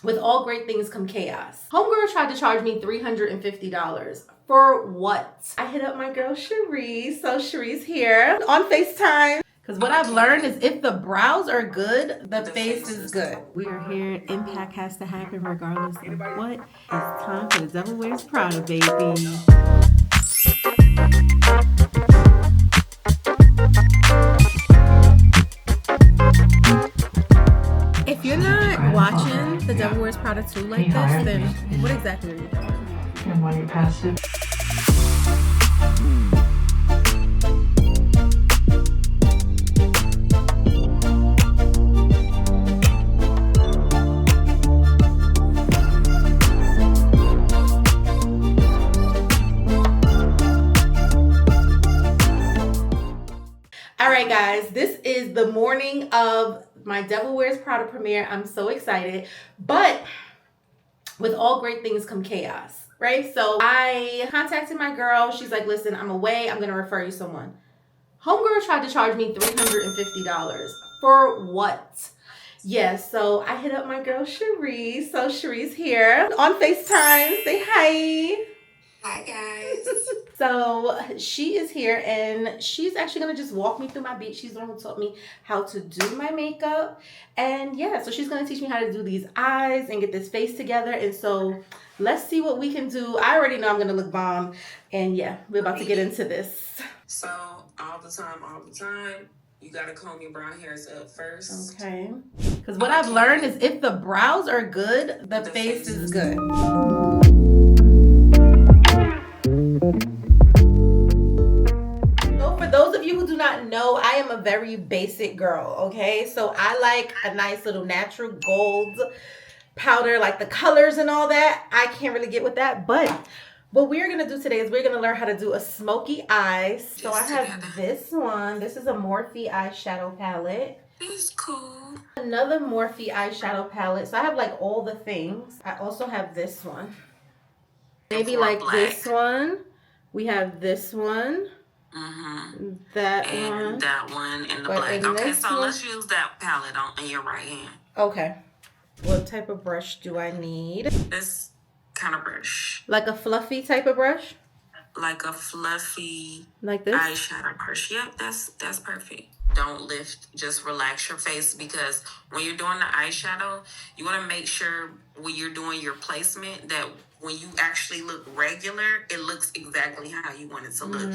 With all great things come chaos. Homegirl tried to charge me $350. For what? I hit up my girl Cherise. So Cherise here on FaceTime. Because what I've learned is if the brows are good, the face is good. We are here. Impact has to happen regardless of what. It's time for the Devil Wears Prada, baby. If you're not watching The Devil Wears Prada 2 like this, then what exactly are you doing? And when you pass it. All right, guys, this is the morning of my Devil Wears Prada premiere. I'm so excited, but with all great things come chaos, right? So I contacted my girl. She's like, listen, I'm away. I'm going to refer you someone. Homegirl tried to charge me $350. For what? Yes, so I hit up my girl Cherise. So Cherise here on FaceTime. Say hi. Hi, guys. So she is here and she's actually going to just walk me through my beat. She's the one who taught me how to do my makeup. And yeah, so she's going to teach me how to do these eyes and get this face together. And so let's see what we can do. I already know I'm going to look bomb. And yeah, we're about to get into this. So all the time, you got to comb your brown hairs up first. Okay. Because what I've learned is if the brows are good, the face is good. So for those of you who do not know, I am a very basic girl, okay? So I like a nice little natural gold powder, like the colors and all that. I can't really get with that, but what we're going to do today is we're going to learn how to do a smoky eye. So I have this one. This is a Morphe eyeshadow palette. It's cool. Another Morphe eyeshadow palette. So I have like all the things. I also have this one. Maybe like black. This one. We have this one. Mm-hmm. That and one. That one and the black. Okay, so let's use that palette in your right hand. Okay. What type of brush do I need? This kind of brush. Like a fluffy type of brush? Like a fluffy like this eyeshadow brush. Yep, that's perfect. Don't lift, just relax your face, because when you're doing the eyeshadow, you want to make sure when you're doing your placement that when you actually look regular, it looks exactly how you want it to look.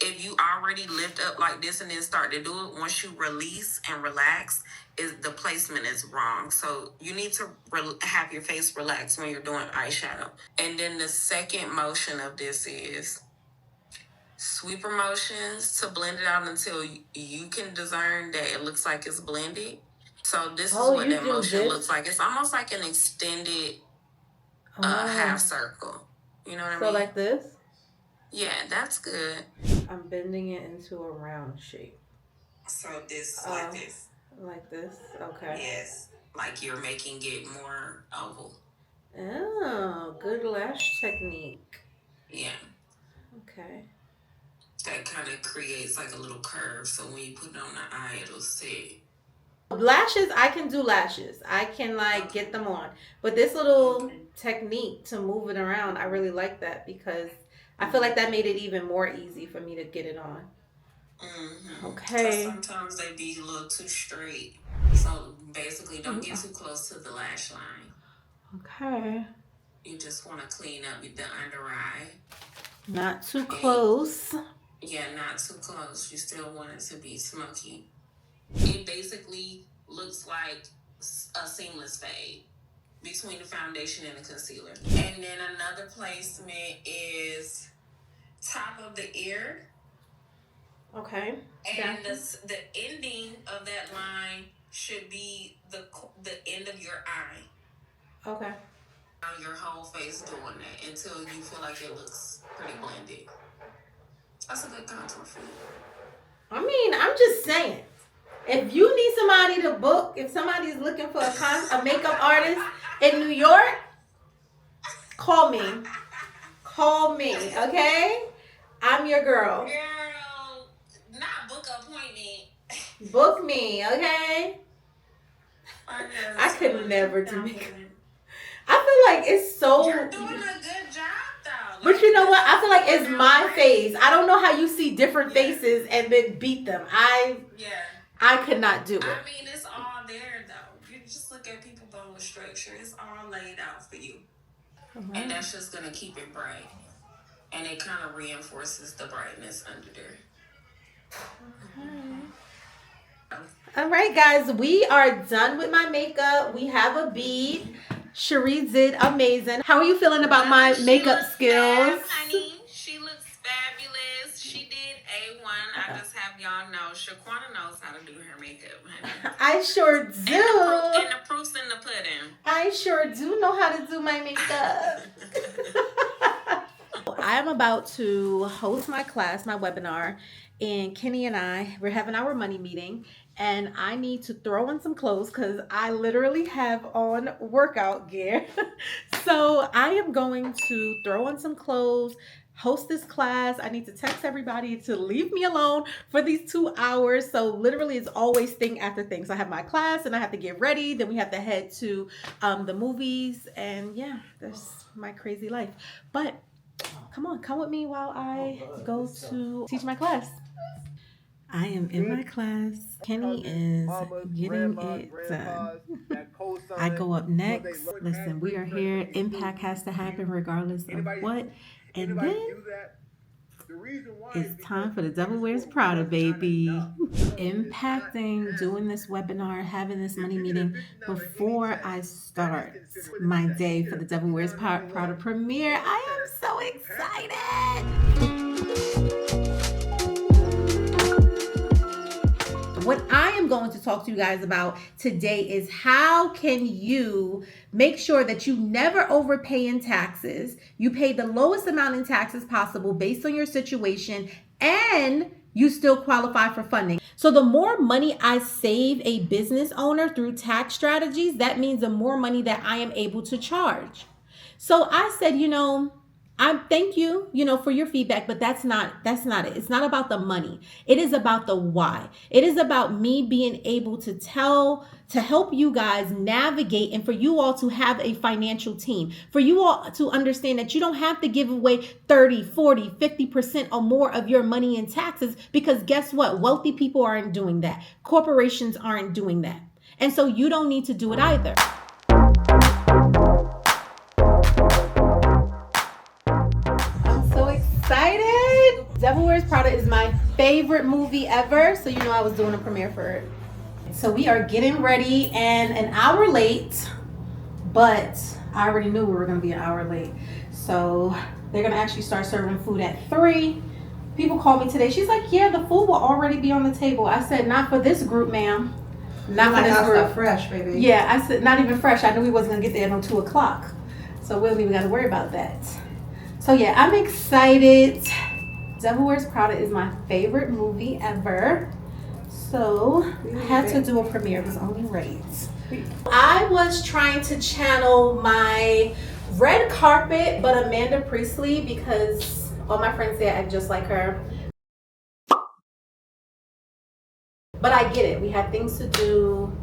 If you already lift up like this and then start to do it, once you release and relax, the placement is wrong. So you need to have your face relaxed when you're doing eyeshadow. And then the second motion of this is sweeper motions to blend it out until you can discern that it looks like it's blended. So this is what that motion looks like. It's almost like an extended half circle. You know what I mean? So like this? Yeah, that's good. I'm bending it into a round shape. So this, like this. Like this? Okay. Yes. Like you're making it more oval. Oh, good lash technique. Yeah. Okay. That kind of creates like a little curve, so when you put it on the eye, it'll sit. Lashes, I can do lashes. I can like get them on. But this little technique to move it around, I really like that because I feel like that made it even more easy for me to get it on. Mm-hmm. Okay. Sometimes they be a little too straight. So basically, don't get too close to the lash line. Okay. You just want to clean up the under eye. Not too close. Yeah, not too close. You still want it to be smoky. It basically looks like a seamless fade between the foundation and the concealer. And then another placement is top of the ear. Okay. And the ending of that line should be the end of your eye. Okay. Your whole face doing that until you feel like it looks pretty blended. That's a good contour for you. I mean, I'm just saying. If you need somebody to book, if somebody's looking for a makeup artist in New York, call me. Call me, okay? I'm your girl. Girl, not book appointment. Book me, okay? I could never do makeup. I feel like it's so. You're doing a good job, though. But you know what? I feel like it's my face. I don't know how you see different faces and then beat them. I could not do it. I mean, it's all there, though. You just look at people bone structure. It's all laid out for you. And that's just going to keep it bright. And it kind of reinforces the brightness under there. All right, guys, we are done with my makeup. We have a bead. Cherie did amazing. How are you feeling about my makeup skills? Honey, she looks fabulous. She did A1. I just have y'all know, Shaquana knows how to do her makeup, honey. I sure do. And the proof's in the pudding. I sure do know how to do my makeup. I am about to host my class, my webinar, and Kenny and we're having our money meeting, and I need to throw on some clothes because I literally have on workout gear. So I am going to throw on some clothes, host this class. I need to text everybody to leave me alone for these 2 hours. So literally it's always thing after thing. So I have my class and I have to get ready. Then we have to head to the movies, and yeah, that's my crazy life. But come on, come with me while I go to teach my class. I am in my class. Kenny is getting it done. I go up next. Listen, we are here. Impact has to happen regardless of what. And then it's time for the Devil Wears Prada, baby. Impacting, doing this webinar, having this money meeting before I start my day for the Devil Wears Prada premiere. I am so excited. What I am going to talk to you guys about today is how can you make sure that you never overpay in taxes, you pay the lowest amount in taxes possible based on your situation, and you still qualify for funding. So the more money I save a business owner through tax strategies, that means the more money that I am able to charge. So I said, I thank you, for your feedback, but that's not it. It's not about the money. It is about the why. It is about me being able to help you guys navigate, and for you all to have a financial team, for you all to understand that you don't have to give away 30, 40, 50% or more of your money in taxes, because guess what? Wealthy people aren't doing that. Corporations aren't doing that. And so you don't need to do it either. Excited! Devil Wears Prada is my favorite movie ever, so I was doing a premiere for it. So we are getting ready, and an hour late, but I already knew we were going to be an hour late. So they're going to actually start serving food at 3. People called me today. She's like, yeah, the food will already be on the table. I said, not for this group, ma'am. Not for this group. Fresh, baby. Yeah, I said, not even fresh. I knew we wasn't going to get there until 2 o'clock. So we don't even got to worry about that. So yeah, I'm excited. Devil Wears Prada is my favorite movie ever. So I had to do a premiere. It was only right. I was trying to channel my red carpet, but Amanda Priestley, because all my friends say I act just like her. But I get it. We have things to do.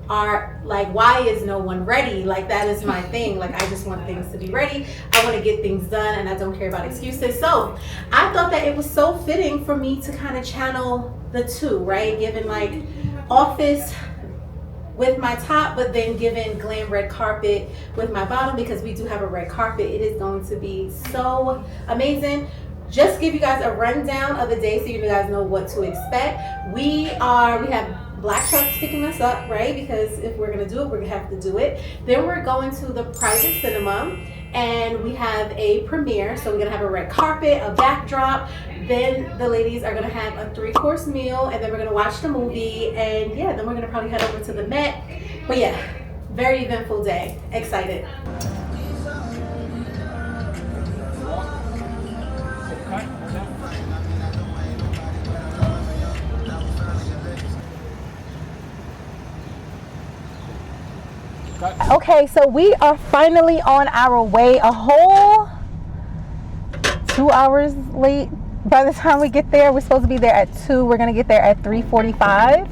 Why is no one ready? That is my thing. I just want things to be ready. I want to get things done, and I don't care about excuses. So I thought that it was so fitting for me to kind of channel the two, right? Given office with my top, but then given glam red carpet with my bottom, because we do have a red carpet. It is going to be so amazing. Just give you guys a rundown of the day so you guys know what to expect. We have black trucks picking us up, right? Because if we're gonna do it, we're gonna have to do it. Then we're going to the private cinema, and we have a premiere. So we're gonna have a red carpet, a backdrop. Then the ladies are gonna have a 3-course meal, and then we're gonna watch the movie, and yeah, then we're gonna probably head over to the Met. But yeah, very eventful day. Excited. Okay, so we are finally on our way, a whole 2 hours late. By the time we get there, we're supposed to be there at 2. We're going to get there at 3:45.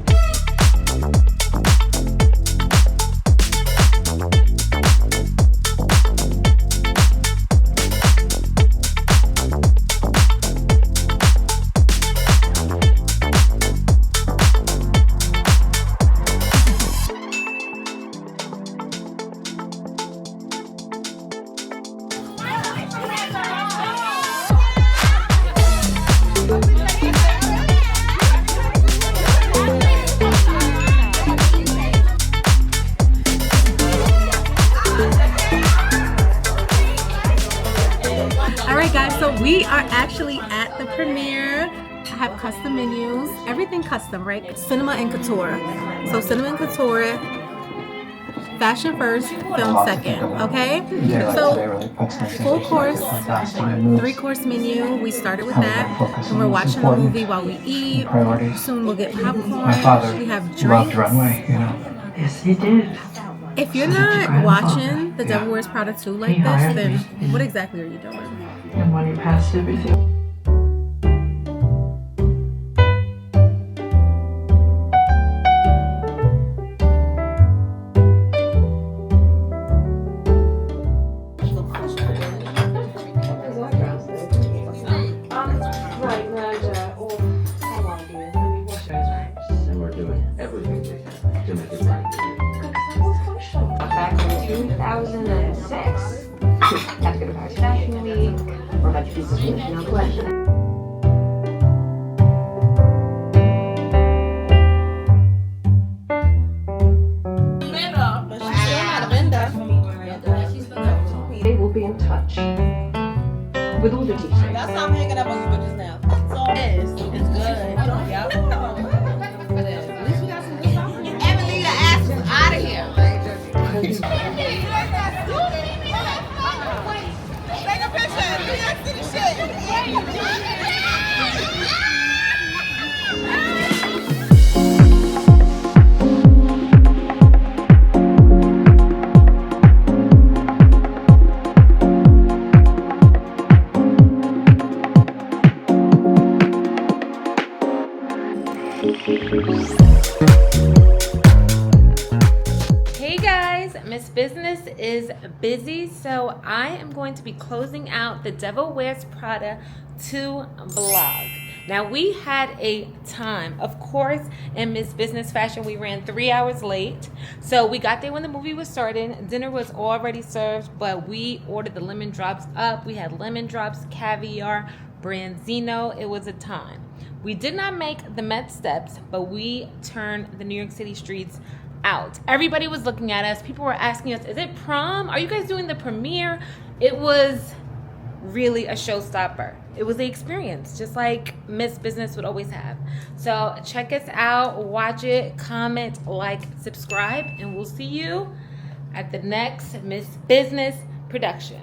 All right, guys, so we are actually at the premiere. I have custom menus, everything custom, right? Cinema and Couture. So Cinema and Couture, fashion first, film second, okay? So full course, 3-course menu. We started with that, and we're watching the movie while we eat. Soon we'll get popcorn. We have drinks. Yes, he did. If you're not watching The Devil Wears Prada 2 like this, then what exactly are you doing? And when he passed everything. And we're doing everything we can to make it right. Back in 2006, had to go to Paris Fashion Week, or a bunch of pieces from the Chanel collection. They will be in touch with all the details. That's how I'm hanging up on you bitches now. So it's good. Yep. It is. At least we got some good stuff. Emily, the ass is out of here. Take a picture. Do your city shit. Hey guys, Miss Business is busy, so I am going to be closing out the Devil Wears Prada 2 vlog. Now we had a time, of course, in Miss Business fashion. We ran 3 hours late, so we got there when the movie was starting. Dinner was already served, but we ordered the lemon drops up. We had lemon drops, caviar, branzino. It was a time. We did not make the Met steps, but we turned the New York City streets out. Everybody was looking at us. People were asking us, is it prom? Are you guys doing the premiere? It was really a showstopper. It was the experience, just like Miss Business would always have. So check us out, watch it, comment, like, subscribe, and we'll see you at the next Miss Business production.